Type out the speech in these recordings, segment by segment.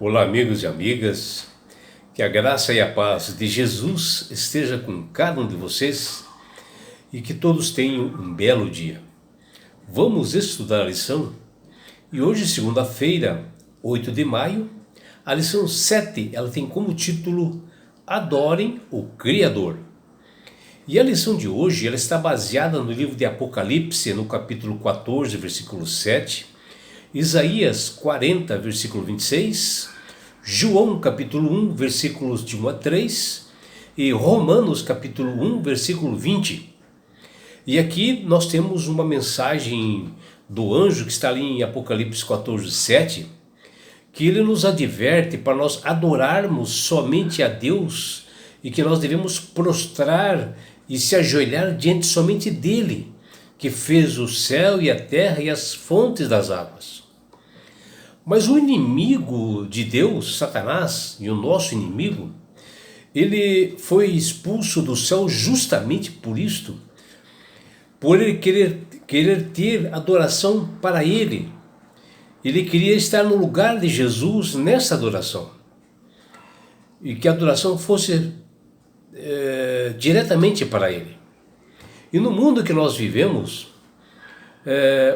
Olá, amigos e amigas, que a graça e a paz de Jesus esteja com cada um de vocês e que todos tenham um belo dia. Vamos estudar a lição e hoje, segunda-feira, 8 de maio, a lição 7, ela tem como título Adorem o Criador. E a lição de hoje ela está baseada no livro de Apocalipse, no capítulo 14, versículo 7, Isaías 40, versículo 26, João capítulo 1, versículos de 1 a 3 e Romanos capítulo 1, versículo 20. E aqui nós temos uma mensagem do anjo que está ali em Apocalipse 14, 7, que ele nos adverte para nós adorarmos somente a Deus e que nós devemos prostrar e se ajoelhar diante somente dele, que fez o céu e a terra e as fontes das águas. Mas o inimigo de Deus, Satanás, e o nosso inimigo, ele foi expulso do céu justamente por isto, por ele querer ter adoração para ele. Ele queria estar no lugar de Jesus nessa adoração. E que a adoração fosse diretamente para ele. E no mundo que nós vivemos,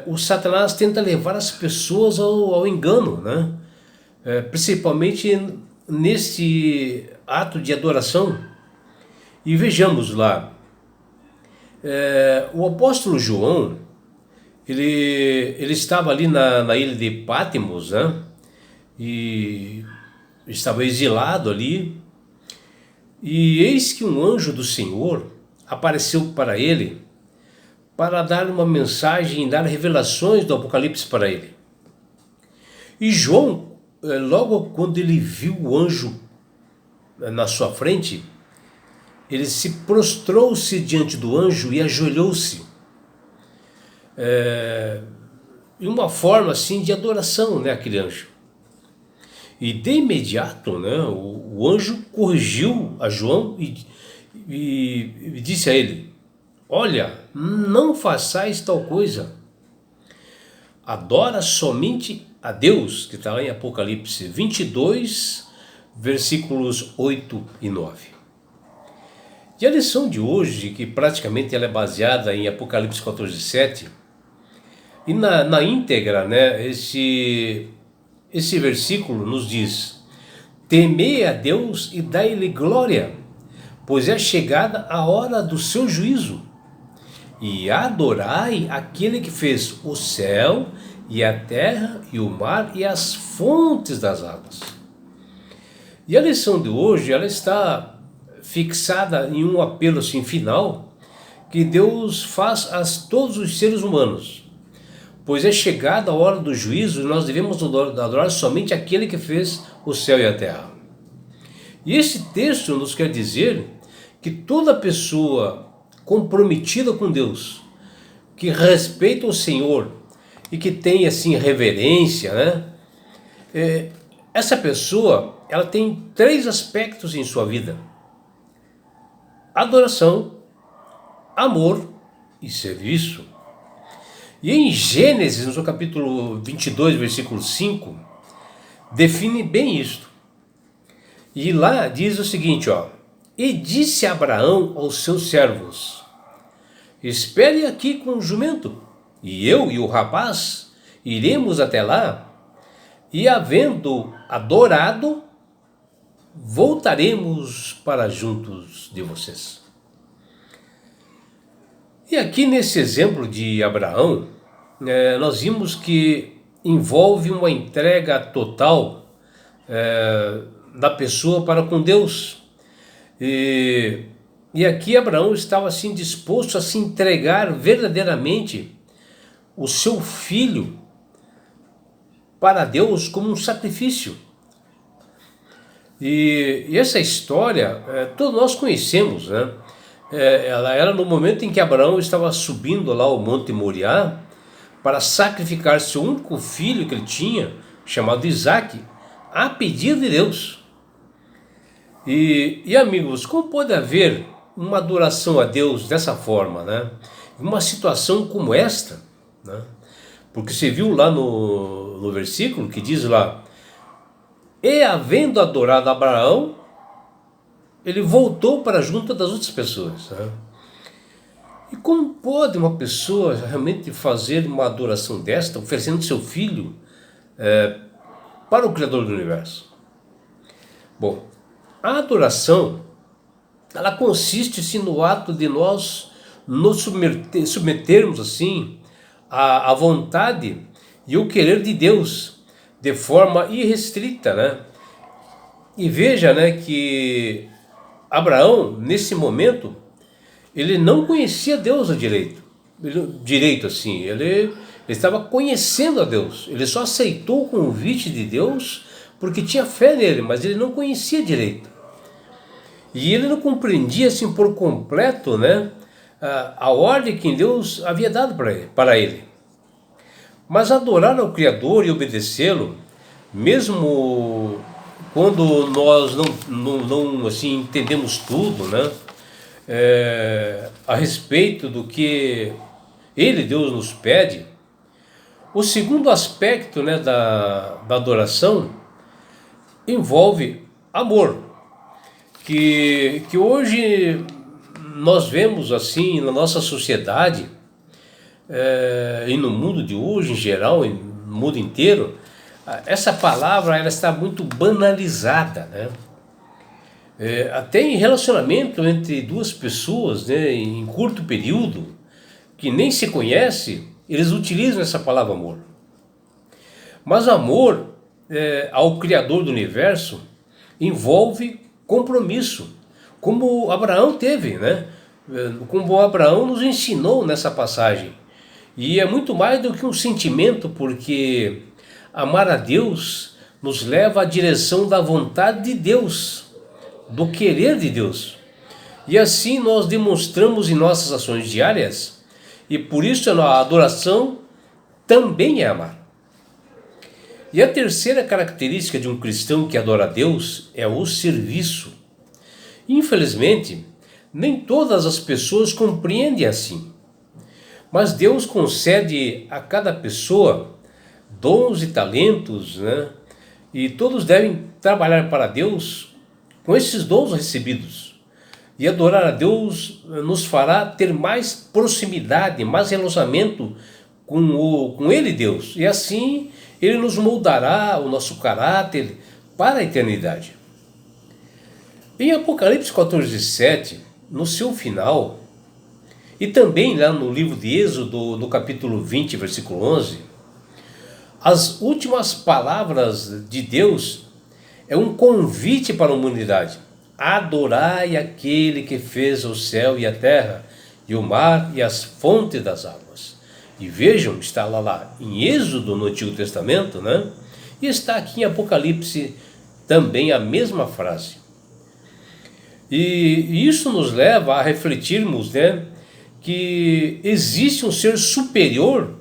o Satanás tenta levar as pessoas ao engano, né? Principalmente nesse ato de adoração. E vejamos lá, o apóstolo João, ele estava ali na ilha de Patmos, né? E estava exilado ali, e eis que um anjo do Senhor apareceu para ele para dar uma mensagem, dar revelações do Apocalipse para ele. E João, logo quando ele viu o anjo na sua frente, ele se prostrou-se diante do anjo e ajoelhou-se, em uma forma assim de adoração, né, aquele anjo. E de imediato, né, o anjo corrigiu a João e disse a ele: olha, não façais tal coisa. Adora somente a Deus, que está lá em Apocalipse 22, versículos 8 e 9. E a lição de hoje, que praticamente ela é baseada em Apocalipse 14, 7, e na íntegra, né, esse versículo nos diz: temei a Deus e dai-lhe glória, pois é chegada a hora do seu juízo. E adorai aquele que fez o céu e a terra e o mar e as fontes das águas. E a lição de hoje ela está fixada em um apelo assim final que Deus faz a todos os seres humanos. Pois é chegada a hora do juízo e nós devemos adorar somente aquele que fez o céu e a terra. E esse texto nos quer dizer que toda pessoa comprometida com Deus, que respeita o Senhor e que tem assim reverência, né? Essa pessoa, ela tem 3 aspectos em sua vida: adoração, amor e serviço. E em Gênesis, no seu capítulo 22, versículo 5, define bem isto. E lá diz o seguinte, ó: e disse Abraão aos seus servos: espere aqui com o jumento, e eu e o rapaz iremos até lá, e havendo adorado, voltaremos para juntos de vocês. E aqui nesse exemplo de Abraão, nós vimos que envolve uma entrega total da pessoa para com Deus. E aqui Abraão estava assim disposto a se entregar verdadeiramente o seu filho para Deus como um sacrifício. E essa história todos nós conhecemos, né? Ela era no momento em que Abraão estava subindo lá o Monte Moriá para sacrificar seu único filho que ele tinha, chamado Isaque, a pedido de Deus. E amigos, como pode haver uma adoração a Deus dessa forma, né? Uma situação como esta, né? Porque você viu lá no versículo que diz lá: E havendo adorado Abraão, ele voltou para junto das outras pessoas, né? E como pode uma pessoa realmente fazer uma adoração desta, oferecendo seu filho para o Criador do Universo? Bom, a adoração, ela consiste sim no ato de nós nos submetermos assim à vontade e o querer de Deus de forma irrestrita, né? E veja, né, que Abraão, nesse momento, ele não conhecia Deus a direito assim, ele estava conhecendo a Deus, ele só aceitou o convite de Deus porque tinha fé nele, mas ele não conhecia direito. E ele não compreendia assim por completo, né, a ordem que Deus havia dado para ele. Mas adorar ao Criador e obedecê-lo, mesmo quando nós não assim, entendemos tudo, né, a respeito do que Deus nos pede, o segundo aspecto, né, da adoração envolve amor, que hoje nós vemos assim na nossa sociedade, e no mundo de hoje em geral, no mundo inteiro, essa palavra ela está muito banalizada, né? Até em relacionamento entre duas pessoas, né, em curto período, que nem se conhece, eles utilizam essa palavra amor. Mas amor ao Criador do Universo envolve compromisso, como Abraão teve, né? Como Abraão nos ensinou nessa passagem. E é muito mais do que um sentimento, porque amar a Deus nos leva à direção da vontade de Deus, do querer de Deus. E assim nós demonstramos em nossas ações diárias, e por isso a adoração também é amar. E a terceira característica de um cristão que adora a Deus é o serviço. Infelizmente, nem todas as pessoas compreendem assim. Mas Deus concede a cada pessoa dons e talentos, né? E todos devem trabalhar para Deus com esses dons recebidos. E adorar a Deus nos fará ter mais proximidade, mais relacionamento com Ele, Deus. E assim Ele nos moldará o nosso caráter para a eternidade. Em Apocalipse 14:7, no seu final, e também lá no livro de Êxodo, no capítulo 20, versículo 11, as últimas palavras de Deus é um convite para a humanidade. Adorai aquele que fez o céu e a terra, e o mar e as fontes das águas. E vejam, está lá em Êxodo no Antigo Testamento, né? E está aqui em Apocalipse também a mesma frase. E isso nos leva a refletirmos, né, que existe um ser superior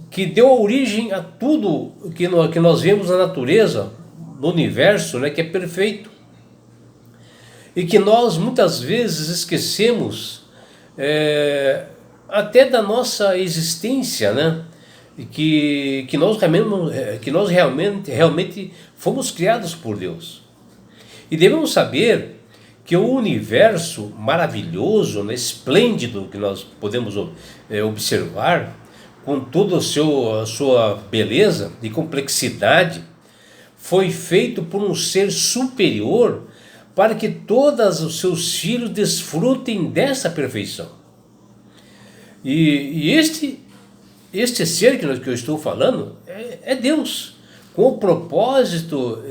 que deu origem a tudo que nós vemos na natureza, no universo, né, que é perfeito. E que nós muitas vezes esquecemos até da nossa existência, né? E que nós realmente fomos criados por Deus. E devemos saber que o universo maravilhoso, né, esplêndido que nós podemos observar, com toda a sua beleza e complexidade, foi feito por um ser superior para que todos os seus filhos desfrutem dessa perfeição. E este ser que eu estou falando é Deus, com o propósito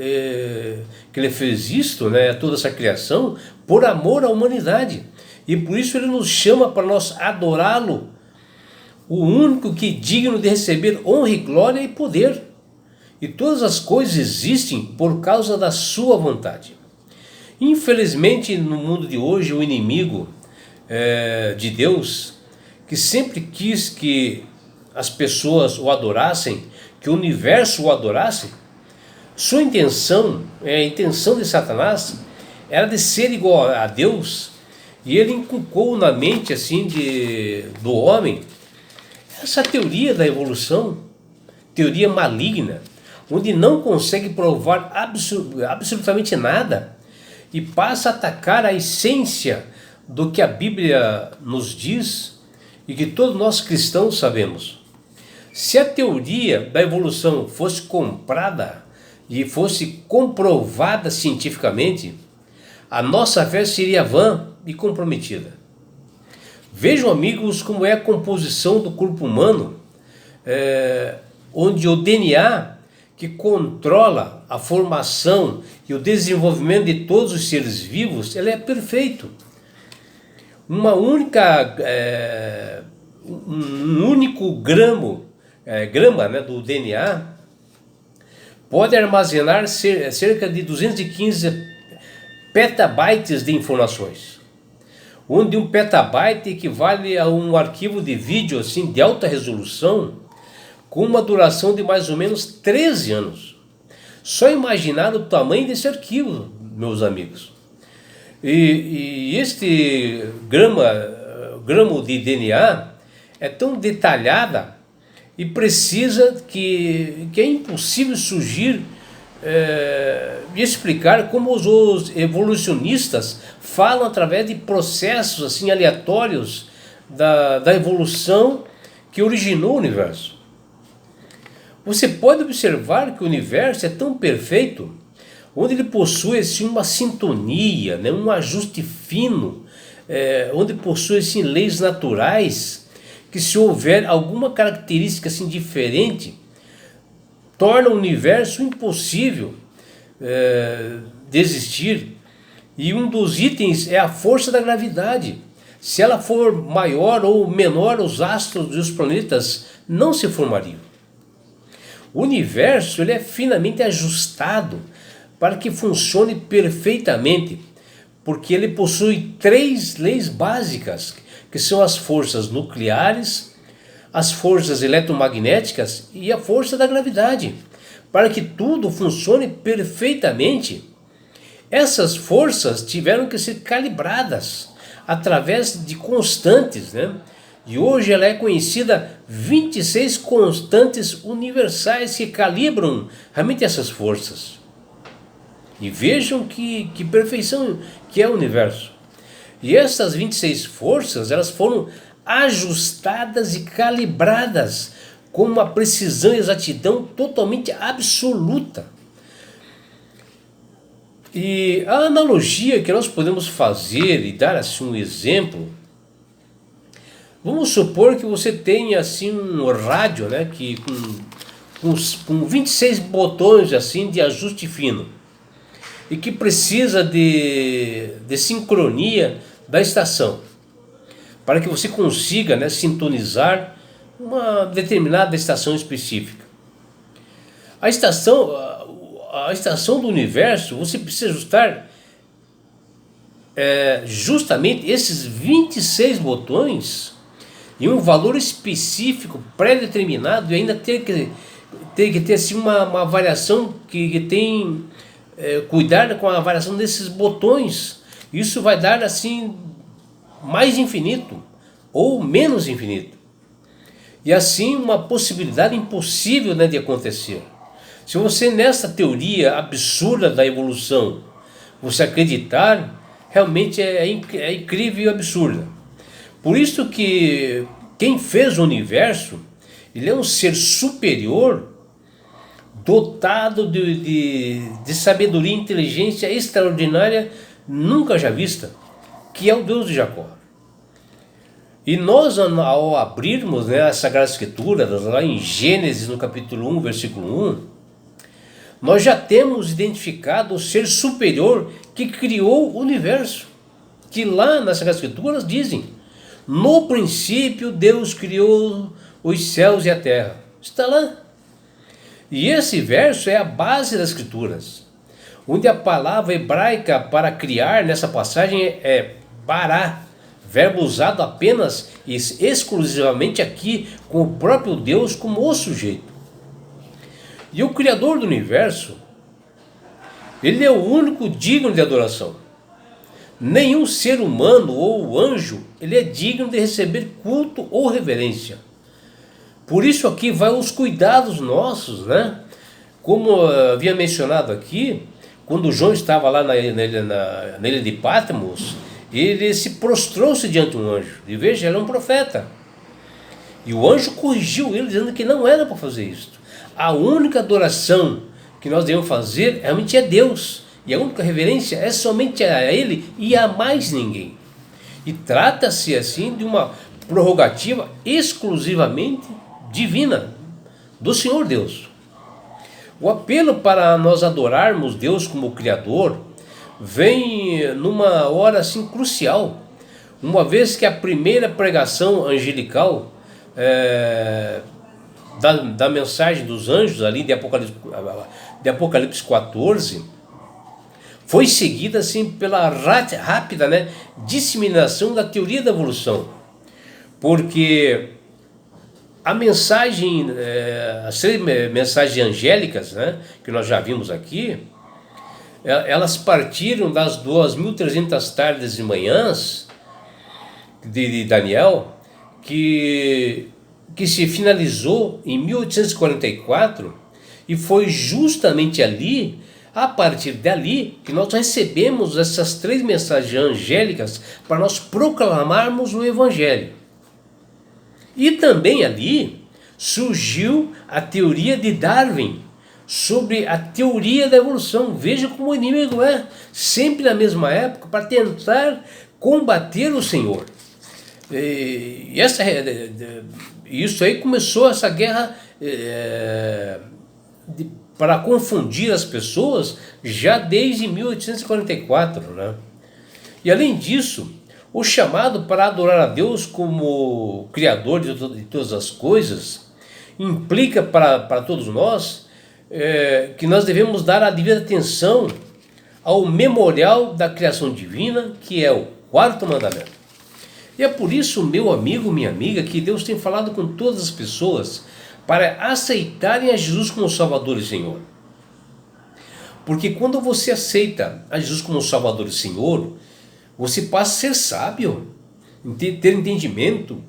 que Ele fez isto, né, toda essa criação, por amor à humanidade. E por isso Ele nos chama para nós adorá-lo, o único que é digno de receber honra e glória e poder. E todas as coisas existem por causa da sua vontade. Infelizmente, no mundo de hoje, o inimigo de Deus, que sempre quis que as pessoas o adorassem, que o universo o adorasse, sua intenção, a intenção de Satanás, era de ser igual a Deus, e ele inculcou na mente assim do homem essa teoria da evolução, teoria maligna, onde não consegue provar absolutamente nada e passa a atacar a essência do que a Bíblia nos diz e que todos nós cristãos sabemos. Se a teoria da evolução fosse comprada e fosse comprovada cientificamente, a nossa fé seria vã e comprometida. Vejam, amigos, como é a composição do corpo humano, onde o DNA, que controla a formação e o desenvolvimento de todos os seres vivos, ele é perfeito. Um único grama, né, do DNA pode armazenar cerca de 215 petabytes de informações, onde um petabyte equivale a um arquivo de vídeo assim, de alta resolução, com uma duração de mais ou menos 13 anos. Só imaginar o tamanho desse arquivo, meus amigos. E este gramo de DNA é tão detalhada e precisa que é impossível surgir e explicar como os evolucionistas falam através de processos assim aleatórios da evolução que originou o universo. Você pode observar que o universo é tão perfeito, onde ele possui assim, uma sintonia, né, um ajuste fino, onde possui assim, leis naturais, que se houver alguma característica assim, diferente, torna o universo impossível de existir. E um dos itens é a força da gravidade. Se ela for maior ou menor, os astros e os planetas não se formariam. O universo ele é finamente ajustado para que funcione perfeitamente, porque ele possui 3 leis básicas, que são as forças nucleares, as forças eletromagnéticas e a força da gravidade. Para que tudo funcione perfeitamente, essas forças tiveram que ser calibradas através de constantes, né? E hoje ela é conhecida 26 constantes universais que calibram realmente essas forças. E vejam que perfeição que é o universo. E essas 26 forças, elas foram ajustadas e calibradas com uma precisão e exatidão totalmente absoluta. E a analogia que nós podemos fazer e dar assim um exemplo, vamos supor que você tenha assim um rádio, né, que com 26 botões assim de ajuste fino e que precisa de sincronia da estação para que você consiga, né, sintonizar uma determinada estação específica. A estação do universo, você precisa ajustar justamente esses 26 botões em um valor específico, pré-determinado, e ainda ter que ter assim, uma variação que tem cuidar com a variação desses botões. Isso vai dar assim mais infinito ou menos infinito. E assim uma possibilidade impossível, né, de acontecer. Se você nessa teoria absurda da evolução, você acreditar, realmente é incrível e absurda. Por isso que quem fez o universo, ele é um ser superior, dotado de sabedoria e inteligência extraordinária, nunca já vista, que é o Deus de Jacó. E nós, ao abrirmos, né, as Sagradas Escrituras, lá em Gênesis, no capítulo 1, versículo 1, nós já temos identificado o ser superior que criou o universo. Que lá nas Sagradas Escrituras dizem: no princípio Deus criou os céus e a terra. Está lá. E esse verso é a base das Escrituras, onde a palavra hebraica para criar nessa passagem é bará, verbo usado apenas e exclusivamente aqui com o próprio Deus como o sujeito. E o Criador do universo, ele é o único digno de adoração. Nenhum ser humano ou anjo, ele é digno de receber culto ou reverência. Por isso aqui vai os cuidados nossos, né? Como havia mencionado aqui, quando João estava lá na ilha de Patmos, ele se prostrou-se diante de um anjo. E veja, ele é um profeta. E o anjo corrigiu ele, dizendo que não era para fazer isso. A única adoração que nós devemos fazer realmente é Deus. E a única reverência é somente a Ele e a mais ninguém. E trata-se assim de uma prerrogativa exclusivamente divina, do Senhor Deus. O apelo para nós adorarmos Deus como Criador vem numa hora assim crucial, uma vez que a primeira pregação angelical da mensagem dos anjos ali de Apocalipse 14 foi seguida assim pela rápida, disseminação da teoria da evolução, porque a mensagem, as 3 mensagens angélicas, que nós já vimos aqui, elas partiram das 2.300 tardes e manhãs de Daniel, que se finalizou em 1844, e foi justamente ali, a partir dali, que nós recebemos essas 3 mensagens angélicas para nós proclamarmos o Evangelho. E também ali surgiu a teoria de Darwin sobre a teoria da evolução. Veja como o inimigo é, sempre na mesma época, para tentar combater o Senhor. E isso aí começou essa guerra para confundir as pessoas já desde 1844. E além disso, o chamado para adorar a Deus como Criador de todas as coisas implica para todos nós que nós devemos dar a devida atenção ao memorial da criação divina, que é o 4º mandamento. E é por isso, meu amigo, minha amiga, que Deus tem falado com todas as pessoas para aceitarem a Jesus como Salvador e Senhor. Porque quando você aceita a Jesus como Salvador e Senhor, você passa a ser sábio, ter entendimento,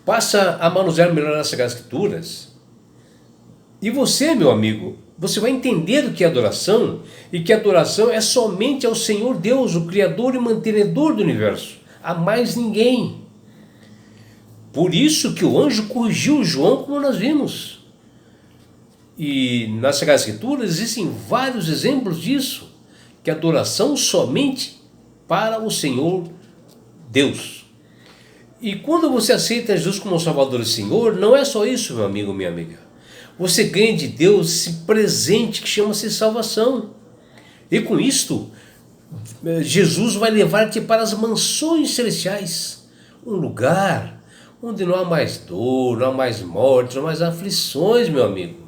passa a manusear melhor as Sagradas Escrituras. E você, meu amigo, você vai entender o que é adoração, e que adoração é somente ao Senhor Deus, o Criador e mantenedor do universo, a mais ninguém. Por isso que o anjo corrigiu João, como nós vimos. E nas Sagradas Escrituras existem vários exemplos disso, que adoração somente para o Senhor Deus. E quando você aceita Jesus como Salvador e Senhor, não é só isso, meu amigo, minha amiga. Você ganha de Deus esse presente que chama-se salvação. E com isto, Jesus vai levar-te para as mansões celestiais, um lugar onde não há mais dor, não há mais morte, não há mais aflições, meu amigo.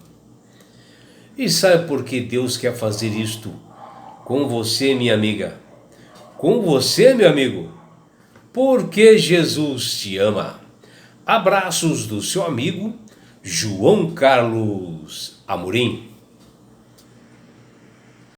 E sabe por que Deus quer fazer isto com você, minha amiga? Com você, meu amigo? Porque Jesus te ama. Abraços do seu amigo João Carlos Amorim.